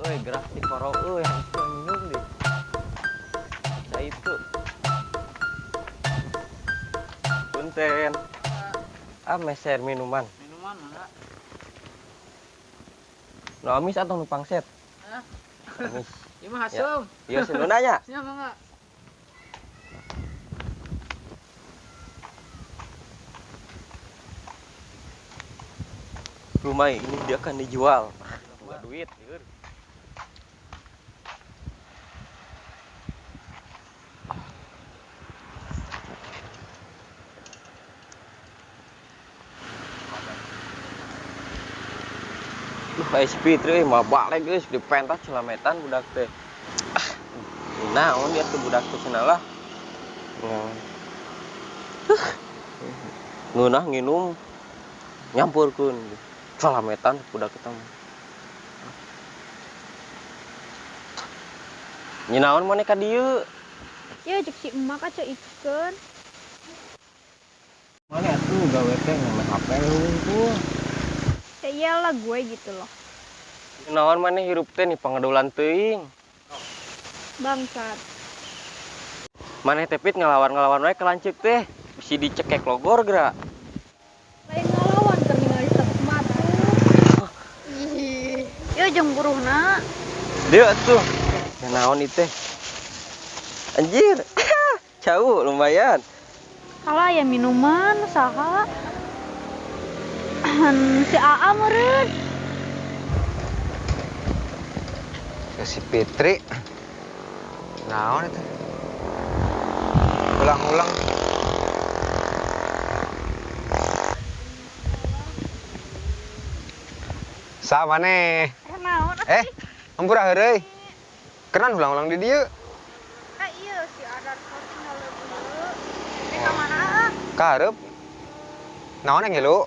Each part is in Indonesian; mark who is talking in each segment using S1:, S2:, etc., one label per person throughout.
S1: Woi, gerak di koro yang minum deh. Nah itu. Punten. Meser minuman.
S2: Minuman mana?
S1: No amis atau numpang set?
S2: Hah?
S1: Amis.
S2: Iya mah hasum.
S1: Iya, senunanya.
S2: Nya mangga.
S1: Rumah ini dia akan dijual. Buat duit, liur. Kayak speed mah balik guys di pentas celametan budak teh. Naon dia tuh budak teh cenah lah. Ngeunah nginum nyampurkeun celametan budak ketemu. Nyinaon maneh ka dieu?
S3: Ya cek si emak aja ikeun.
S1: Mana atuh gawe teh nge HP hungkul.
S3: Ya iyalah gue gitu loh.
S1: Naon maneh hirup teh nih pangadolan teuing.
S3: Bangsat.
S1: Maneh teh pit ngalawan-ngalawan wae kelanceuk teh. Bisi dicekek logor geura.
S3: Lain ngalawan keur ningali tepuk matu. Ih, ya jeung buruhna.
S1: Dieu atuh. Ya naon ieu teh? Anjir. Jauh lumayan.
S3: Kalah ya minuman saha? Si AA meureun.
S4: Si Fitri. Naon itu? Ulang-ulang. Sama nih.
S3: Naon
S4: Ampura heureuy. Kenan ulang-ulang di dieu.
S3: Iya si Adan kos tinggal dulu. Ka mana?
S4: Karep. Naon yang ngilu?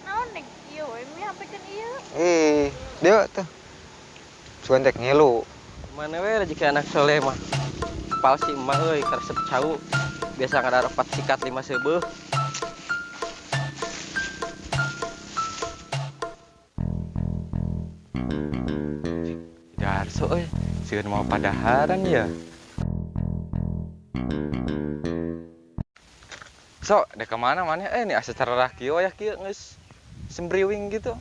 S3: Naon nek ieu we mi hapekeun ieu.
S4: Dieu tuh. Cuan tek ngilu.
S1: Mana we rezeki anak soleh mah. Pal si emak euy karesep cau. Biasa ngadarepat sikat 5 seubeuh. Darso euy, sieun mau padaharan ya. So, dek kemana mana? Ini asa cara kieu ya kieu geus sembriwing gitu.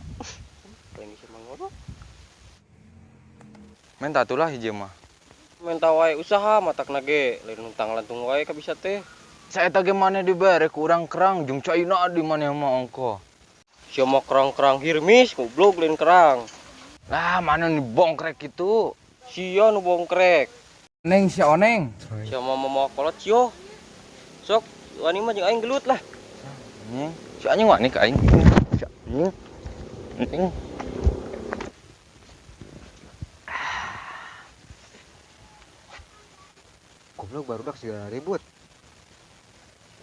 S1: Pengen bisa mangoro. Menta atulah hiji mah. Menta wae usaha matakna ge, lain utang lantung wae ka bisa teh.
S4: Saya teh mana dibere kurang kerang jeung caina di mana mah ongko.
S1: Sia mah kerang-kerang hirmis goblok lain kerang.
S4: Lah mana nih bongkrek itu?
S1: Sia nu bongkrek.
S4: Neng si Oneng.
S1: Sia mah mau kolot cio. Sok wani mah jeung aing gelut lah.
S4: Anjing, si anjing wani ka aing. Si anjing. Anjing. Goblok barudak segala ribut.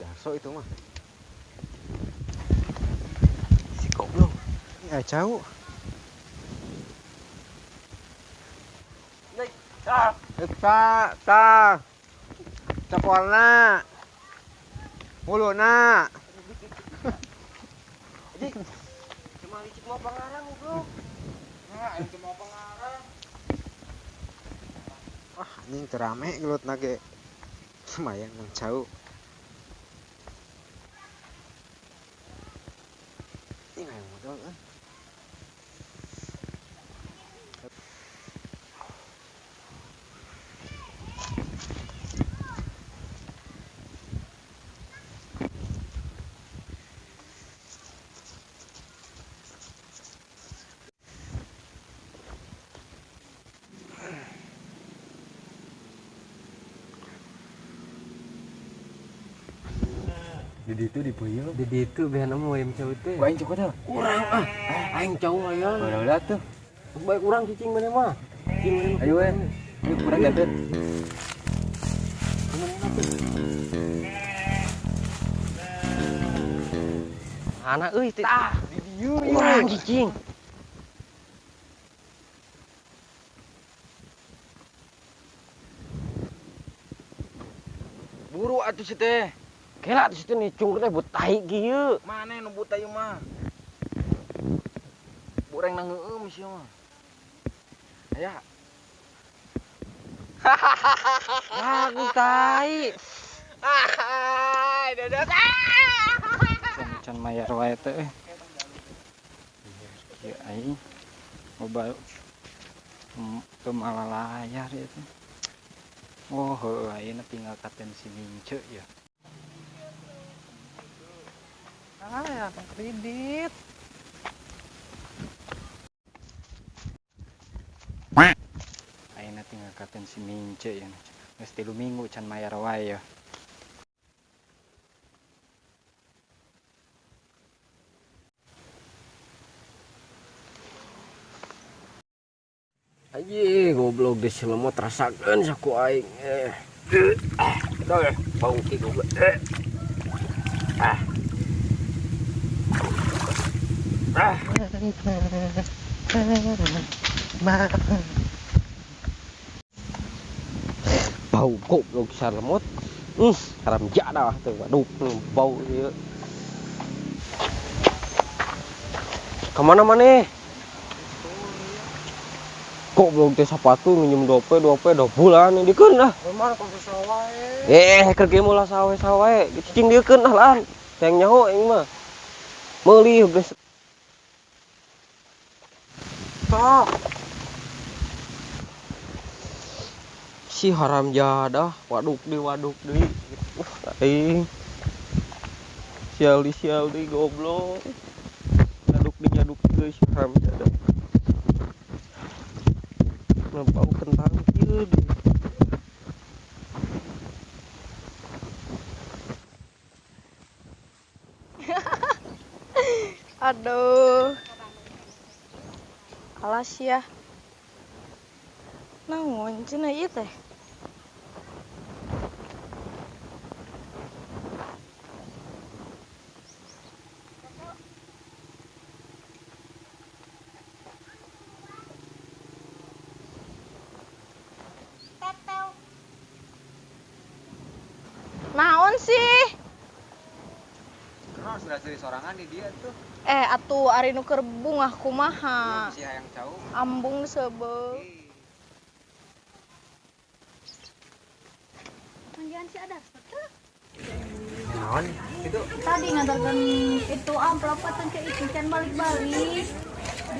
S4: Darso itu mah. Si goblok. Ya jauh. Ta. Cepolna. Muluna.
S1: Jadi cuma licik mau pangarang goblok.
S4: Nah, itu mau pengarang. Wah, anjing terame gelut nage. Lumayan yang jauh. Ini yang modal kan.
S1: Di ditu di peuyeul. Di ditu beana mah wayam cau teh.
S4: Aing cukup dah.
S1: Urang aing cau aya.
S4: Udah tuh.
S1: Baik urang cicing mana mah. Cicing mana?
S4: Ayo we. Ayo kurang gadet.
S1: Anak euy teh. Di dieu urang cicing.
S4: Buru atuh si teh.
S1: Kela di situ nih cungkur teh butai kieu.
S4: Mana nu buta ieu mah? Bureng nang ngeueum sia mah. Ya. Aku tai.
S1: Dadak.
S4: Can mayar wae teh. Kieu aing. Loba teu malah layar itu. Oh, heuh ayeuna tinggal katen si Mince ya. Ya, kredit. Ayeuna tinggal katen si Mince ya. Geus 3 minggu can mayar wae ya.
S1: Aji goblok di selemot rasakeun saku aing. Dah bau ki goblok. Bau goblok selemot. Haram jadah tuh. Aduh, bau ieu. Kemana maneh? Kok belum teh sepatu minjem dope 2 bulan dikeun lah.
S4: Mana kok sawae?
S1: Keur ge mola sawe-sawe. Cicing dikeun lah lan. Teng nyaho aing mah. Meuli geus.
S4: Tok.
S1: Si haram jadah, waduk deui. Aing. Sial di goblok. Jaduk deui si haram jadah. Bau kentang kieu deh.
S3: Aduh. Alas ya. Naon cenah ieu teh? Naon sih?
S4: Kenapa sudah cari sorangan di dia tuh?
S3: Atuh ari nu keur bungah kumaha?
S4: Si hayang jauh.
S3: Ambung sebeu. Panggilan si Adar.
S4: Naon? Itu
S3: Tadi ngadarkan itu amplop atuh ke itu can balik-balik.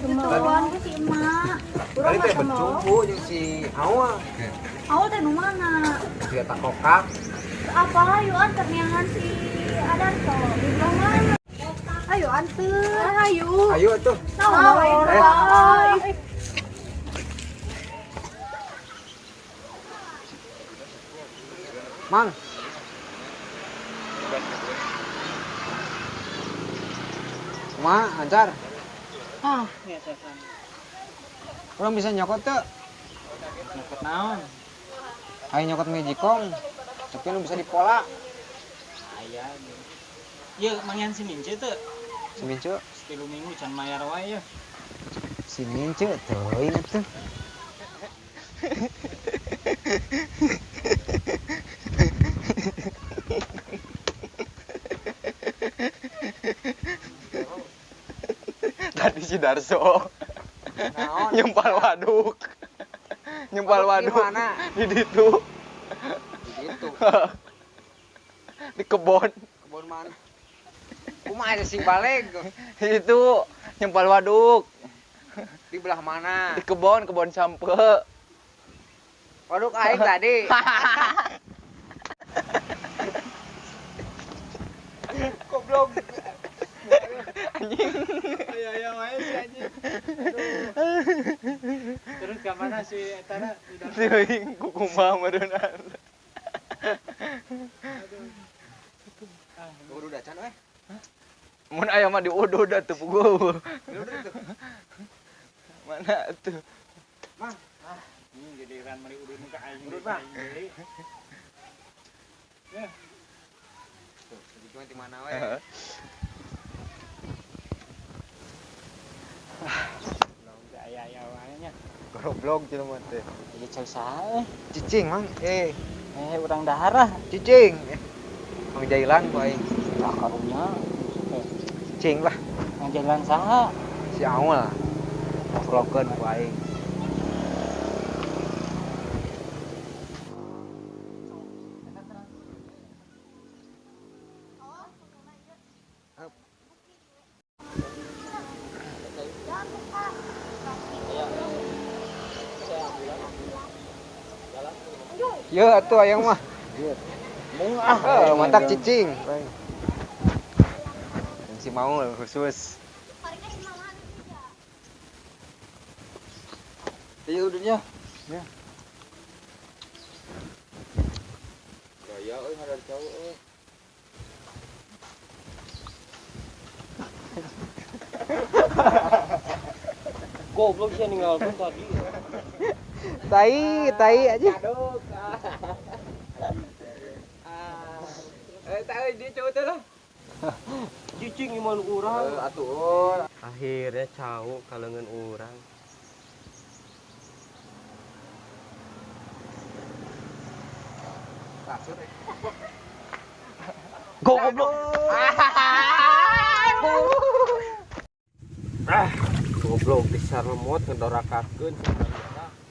S3: Kemudian ku si emak. Urang
S2: Tadi teh
S3: mah
S2: bencumpu jeung si Awa.
S3: awal teh nu mana?
S2: Dia tak kokak.
S3: Apa ayo antar niangan si Adarto di belah mana? Ayo antar, ayo.
S2: Ayo atuh.
S3: Naon?
S2: Mang. Ma, ancar.
S3: Ah,
S2: Orang bisa nyokot tuh.
S4: Nyokot naon?
S2: Ayo nyokot Magicom. Tapi lu bisa dipola.
S4: Aya. Ieu mangyan si Mince teu.
S2: Si Mince.
S4: 3 minggu can mayar wae ya.
S2: Si Mince teuing atuh.
S1: Tadi si Darso
S2: Naon?
S1: nyempal waduk.
S2: Waduk di mana?
S1: Di ditu.
S2: Di ditu.
S1: Di kebon.
S2: Kebun mana? Kumaha ada sing balik?
S1: Itu nyempal waduk.
S2: Di belah mana?
S1: Di kebon sampe.
S2: Waduk aing tadi. Goblok.
S1: Anjing.
S4: Aya wae si anjing. Terus ka mana si etana?
S1: Teuing ku kumaha meureunana.
S2: Kudu dacan we.
S1: Mun aya mah diudud atuh puguh. Mana atuh?
S2: Mang,
S4: Ini giliran mari udun ka aing.
S2: Udun, Bang.
S4: Ya.
S2: tuh, jadi di mana we?
S4: Belum aya wae nya.
S2: Goblok jelema teh.
S4: Jadi cai sae.
S2: Cicing, Mang.
S4: Urang darah.
S2: Cicing. Mang jailan ku aing.
S4: Tah karunya.
S2: Cicing lah.
S4: Ngajalan saha?
S2: Si Awal. Vlogkeun ku aing. Ya atuh ayang mah. Mantap cicing. Yang si mau khusus.
S4: Iya udahnya.
S2: Ya.
S1: Gaya euy ada cowok euy. Goblok sih ninggalkeun tadi.
S2: Tai aja.
S1: Tak dia cowok teh lah. Cicing iman urang.
S2: Atuh.
S1: Akhirnya cowok kalengan urang. Goblok. Goblok bisa lemot ngedorakakeun.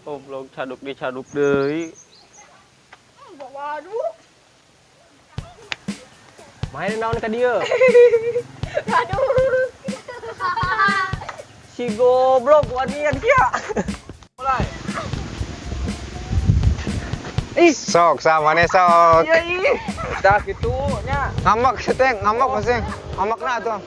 S1: Goblok caduk deui.
S3: Waduh.
S1: Main naon ka dieu?
S3: Aduh.
S1: Si goblok wadian sia. Mulai.
S2: Sok sama nih sok.
S1: Iya ih. Dah kitu nya.
S2: Ngamak seteng, ngamak masih. Ngamak na tuh.